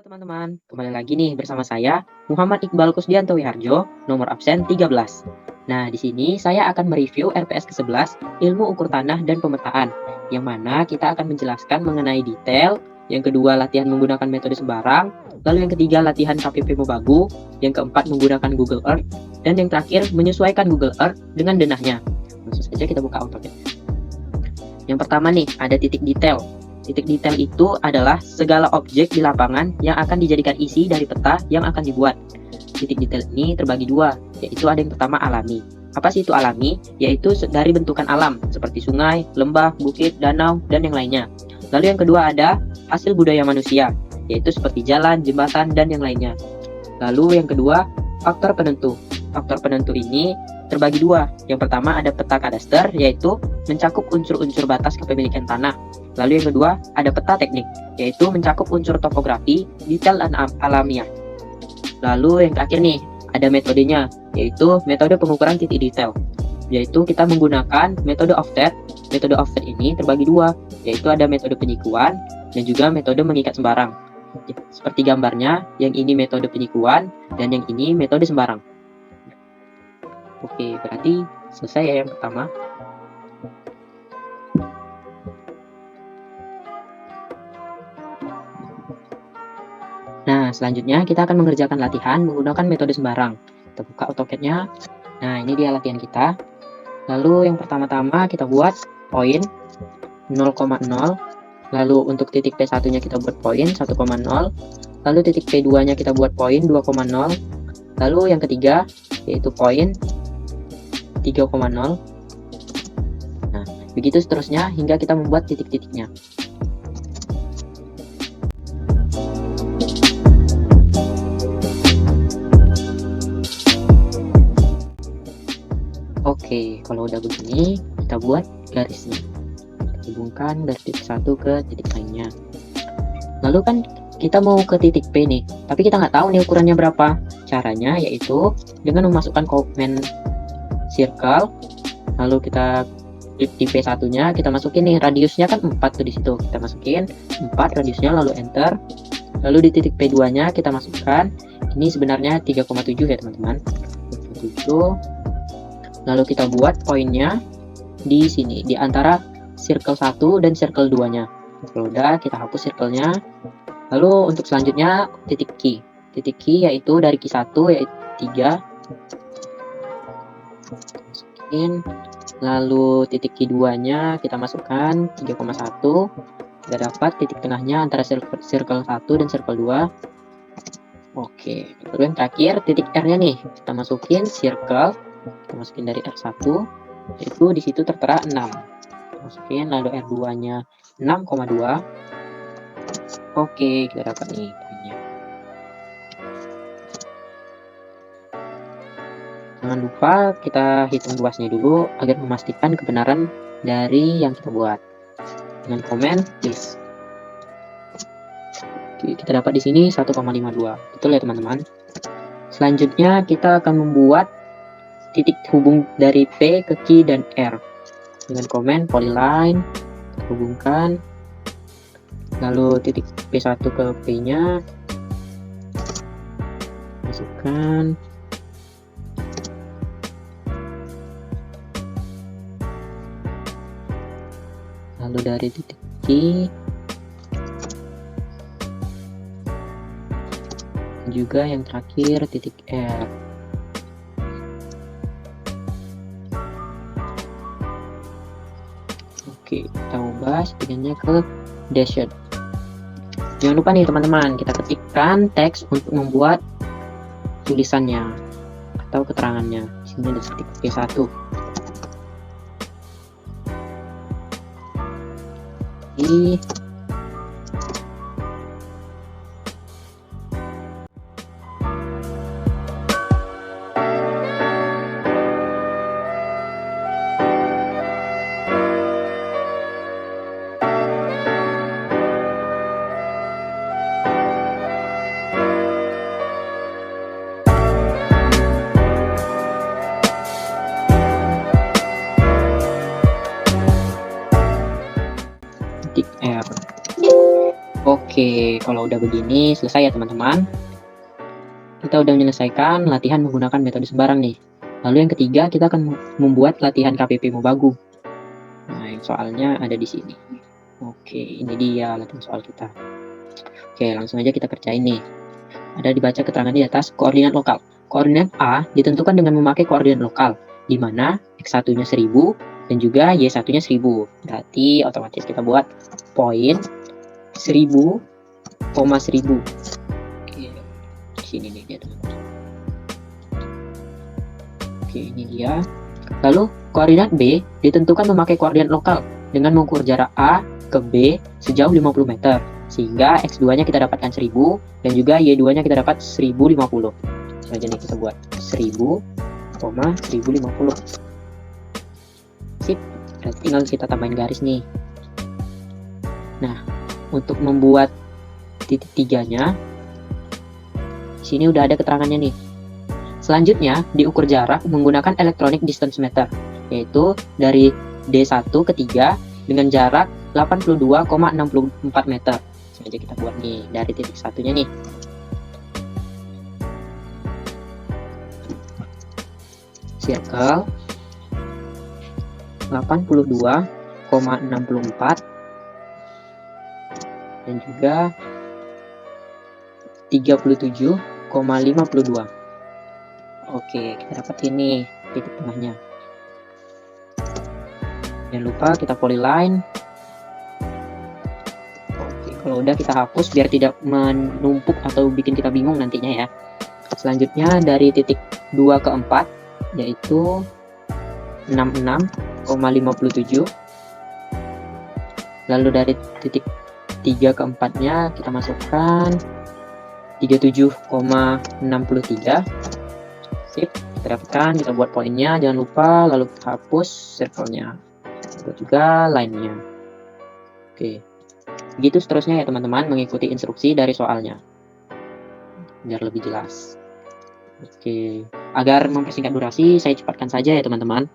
teman-teman, kembali lagi nih bersama saya Muhammad Iqbal Kusdianto Wiharjo, nomor absen 13. Nah, di sini saya akan mereview RPS ke-11 Ilmu Ukur Tanah dan Pemetaan, yang mana kita akan menjelaskan mengenai detail, yang kedua latihan menggunakan metode sembarang, lalu yang ketiga latihan KPP Mobagu, yang keempat menggunakan Google Earth, dan yang terakhir menyesuaikan Google Earth dengan denahnya. Langsung saja kita buka AutoCAD. Yang pertama nih, ada titik detail. Titik detail itu adalah segala objek di lapangan yang akan dijadikan isi dari peta yang akan dibuat. Titik detail ini terbagi dua, yaitu ada yang pertama alami. Apa sih itu alami? Yaitu dari bentukan alam, seperti sungai, lembah, bukit, danau, dan yang lainnya. Lalu yang kedua ada hasil budaya manusia, yaitu seperti jalan, jembatan, dan yang lainnya. Lalu yang kedua, faktor penentu. Faktor penentu ini terbagi dua. Yang pertama ada peta kadaster, yaitu mencakup unsur-unsur batas kepemilikan tanah. Lalu yang kedua, ada peta teknik, yaitu mencakup unsur topografi, detail dan alamiah. Lalu yang terakhir nih, ada metodenya, yaitu metode pengukuran titik detail. Yaitu kita menggunakan metode offset. Metode offset ini terbagi dua, yaitu ada metode penyikuan dan juga metode mengikat sembarang. Seperti gambarnya, yang ini metode penyikuan dan yang ini metode sembarang. Oke, berarti selesai ya yang pertama. Nah, selanjutnya kita akan mengerjakan latihan menggunakan metode sembarang. Kita buka AutoCAD-nya. Nah, ini dia latihan kita. Lalu yang pertama-tama kita buat poin 0,0. Lalu untuk titik P1-nya kita buat poin 1,0. Lalu titik P2-nya kita buat poin 2,0. Lalu yang ketiga yaitu poin 3,0. Nah, begitu seterusnya hingga kita membuat titik-titiknya. Oke, kalau udah begini, kita buat garisnya. Kita hubungkan dari titik satu ke titik lainnya. Lalu kan kita mau ke titik P nih, tapi kita nggak tahu nih ukurannya berapa. Caranya yaitu dengan memasukkan komen circle, lalu kita di P1-nya kita masukin nih radiusnya kan 4 tuh di situ. Kita masukin 4 radiusnya lalu enter. Lalu di titik P2-nya kita masukkan ini sebenarnya 3,7 ya teman-teman. 3,7. Lalu kita buat poinnya di sini, di antara circle 1 dan circle 2-nya. Kalau udah, kita hapus circle-nya. Lalu untuk selanjutnya, titik key. Titik key yaitu dari key 1, yaitu 3. Masukin. Lalu titik key 2-nya kita masukkan 3,1. Kita dapat titik tengahnya antara circle 1 dan circle 2. Oke, lalu yang terakhir, titik R-nya nih. Kita masukin circle. Kita masukin dari R1, yaitu di situ tertera 6. Masukin, lalu R2-nya 6,2. Oke, kita dapat nih poinnya. Jangan lupa kita hitung luasnya dulu agar memastikan kebenaran dari yang kita buat. Dengan komen please. Oke, kita dapat di sini 1,52. Betul ya teman-teman? Selanjutnya kita akan membuat titik hubung dari P ke Q dan R dengan komen polyline, hubungkan, lalu titik P1 ke P nya masukkan, lalu dari titik Q juga yang terakhir titik R. Oke, kita ubah settingnya ke dashed. Jangan lupa nih teman-teman, kita ketikkan teks untuk membuat tulisannya atau keterangannya. Di sini ada titik P1. Ini titik R. Oke, kalau udah begini selesai ya teman-teman. Kita udah menyelesaikan latihan menggunakan metode sembarang nih. Lalu yang ketiga, kita akan membuat latihan KPP Mobagu. Nah, yang soalnya ada di sini. Oke, ini dia latihan soal kita. Oke, langsung aja kita kerjain nih. Ada dibaca keterangan di atas koordinat lokal. Koordinat A ditentukan dengan memakai koordinat lokal, di mana X1-nya 1000 dan juga Y1-nya 1000. Berarti otomatis kita buat poin 1000, 1000. Oke, di sini nih dia teman-teman. Oke, ini dia. Lalu koordinat B ditentukan memakai koordinat lokal dengan mengukur jarak A ke B sejauh 50 meter. Sehingga X2-nya kita dapatkan 1000 dan juga Y2-nya kita dapat 1050. Nah, jadi kita buat 1000, 1050. Sip, berarti tinggal kita tambahin garis nih. Nah, untuk membuat titik tiganya, di sini udah ada keterangannya nih. Selanjutnya, diukur jarak menggunakan electronic distance meter, yaitu dari D1 ke 3 dengan jarak 82,64 meter. Sengaja kita buat nih dari titik satunya nih. Circle 82,64 dan juga 37,52. Oke, kita dapat ini titik tengahnya. Jangan lupa kita polyline. Oke, kalau udah kita hapus biar tidak menumpuk atau bikin kita bingung nantinya ya. Selanjutnya dari titik 2 ke 4 yaitu 66,57. Lalu dari titik 3 ke 4-nya kita masukkan 37,63. Sip, kita dapatkan, kita buat poinnya, jangan lupa, lalu kita hapus circle-nya, buat juga line-nya. Oke, begitu seterusnya ya teman-teman, mengikuti instruksi dari soalnya biar lebih jelas. Oke, agar mempersingkat durasi, saya cepatkan saja ya teman-teman.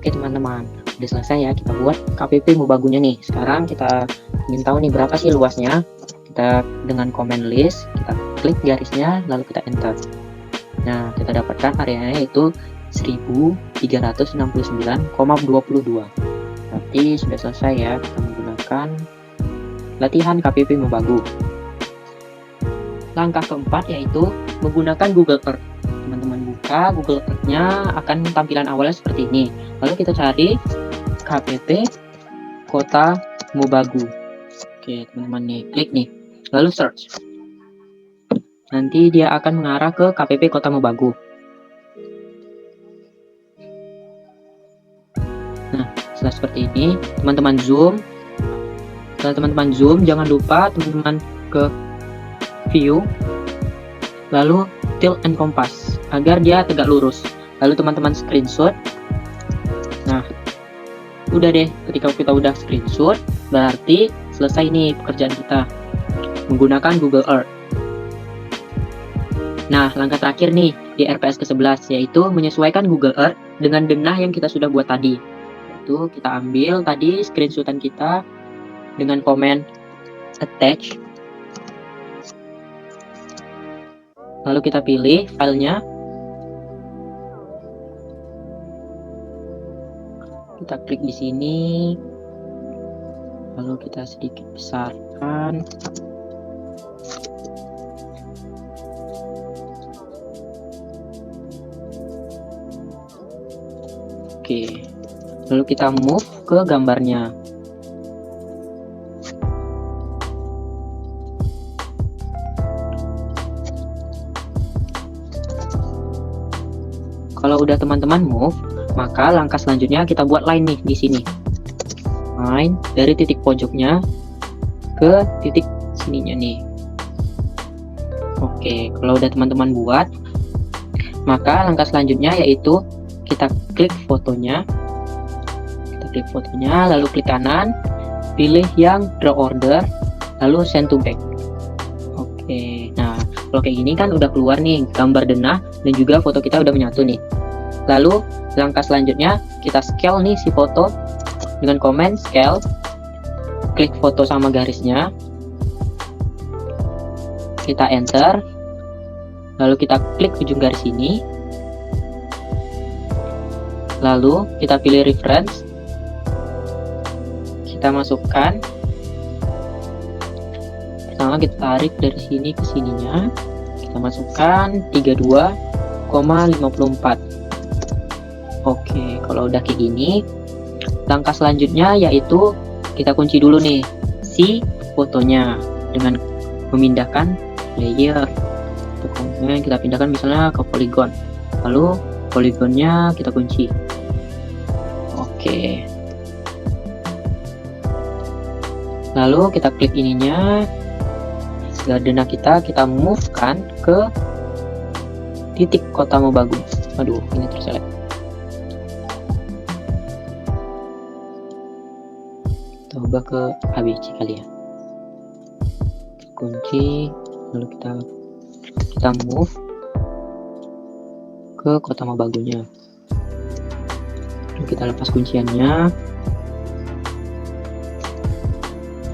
Oke teman-teman, udah selesai ya kita buat KPP Mobagunya nih. Sekarang kita ingin tahu nih berapa sih luasnya. Kita dengan command list, kita klik garisnya, lalu kita enter. Nah, kita dapatkan areanya itu 1369,22. Berarti sudah selesai ya kita menggunakan latihan KPP Mobagu. Langkah keempat yaitu menggunakan Google Earth. Teman-teman buka Google Earth-nya, akan tampilan awalnya seperti ini. Lalu kita cari KPP Kota Mobagu. Oke, teman-teman nih, klik nih. Lalu search. Nanti dia akan mengarah ke KPP Kota Mobagu. Nah, setelah seperti ini, teman-teman zoom. Setelah teman-teman zoom, jangan lupa teman-teman ke view, lalu tilt and compass agar dia tegak lurus. Lalu teman-teman screenshot. Nah, udah deh, ketika kita udah screenshot, berarti selesai nih pekerjaan kita menggunakan Google Earth. Nah, langkah terakhir nih di RPS ke-11 yaitu menyesuaikan Google Earth dengan denah yang kita sudah buat tadi. Itu kita ambil tadi screenshotan kita dengan komen attach. Lalu kita pilih filenya. Kita klik di sini. Lalu kita sedikit besarkan. Oke. Lalu kita move ke gambarnya. Kalau udah teman-teman move, maka langkah selanjutnya kita buat line nih di sini. Line dari titik pojoknya ke titik sininya nih. Oke, kalau udah teman-teman buat, maka langkah selanjutnya yaitu kita klik fotonya. Kita klik fotonya, lalu klik kanan, pilih yang draw order, lalu send to back. Oke, nah kalau kayak gini kan udah keluar nih gambar denah dan juga foto kita udah menyatu nih. Lalu langkah selanjutnya kita scale nih si foto dengan komen scale, klik foto sama garisnya, kita enter, lalu kita klik ujung garis ini, lalu kita pilih reference, kita masukkan. Pertama kita tarik dari sini ke sininya, kita masukkan 32,54. Oke, kalau udah kayak gini, langkah selanjutnya yaitu kita kunci dulu nih si fotonya dengan memindahkan layer. Kemudian kita pindahkan misalnya ke polygon, lalu polygonnya kita kunci. Oke. Lalu kita klik ininya, denah kita move kan ke titik Kota Mobagu. Aduh, ini terselect. Coba ke ABC kali ya. Kunci, lalu kita move ke Kota Mobagunya. Lalu kita lepas kunciannya.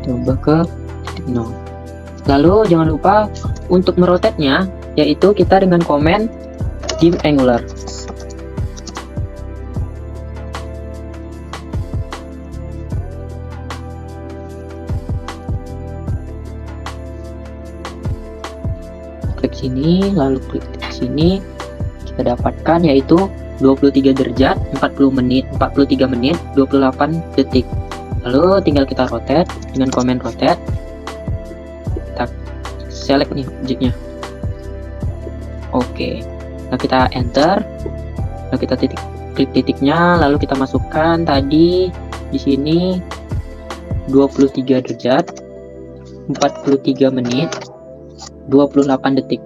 Coba ke titik 0. Lalu jangan lupa untuk merotate-nya, yaitu kita dengan komen dim angular. Klik sini, lalu klik sini, kita dapatkan yaitu 23 derajat, 43 menit, 28 detik. Lalu tinggal kita rotate dengan komen rotate. Kita select nih objeknya. Oke. Nah, kita enter. Lalu kita klik titiknya, lalu kita masukkan tadi di sini 23 derajat, 43 menit, 28 detik.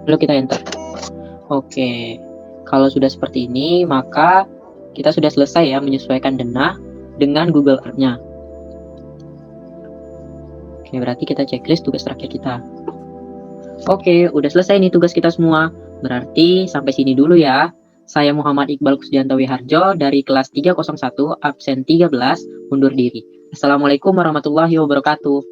Lalu kita enter. Oke. Kalau sudah seperti ini, maka kita sudah selesai ya menyesuaikan denah dengan Google Earth-nya. Oke, berarti kita checklist tugas terakhir kita. Oke, udah selesai nih tugas kita semua. Berarti sampai sini dulu ya. Saya Muhammad Iqbal Kusdianto Wiharjo dari kelas 301 absen 13 undur diri. Assalamualaikum warahmatullahi wabarakatuh.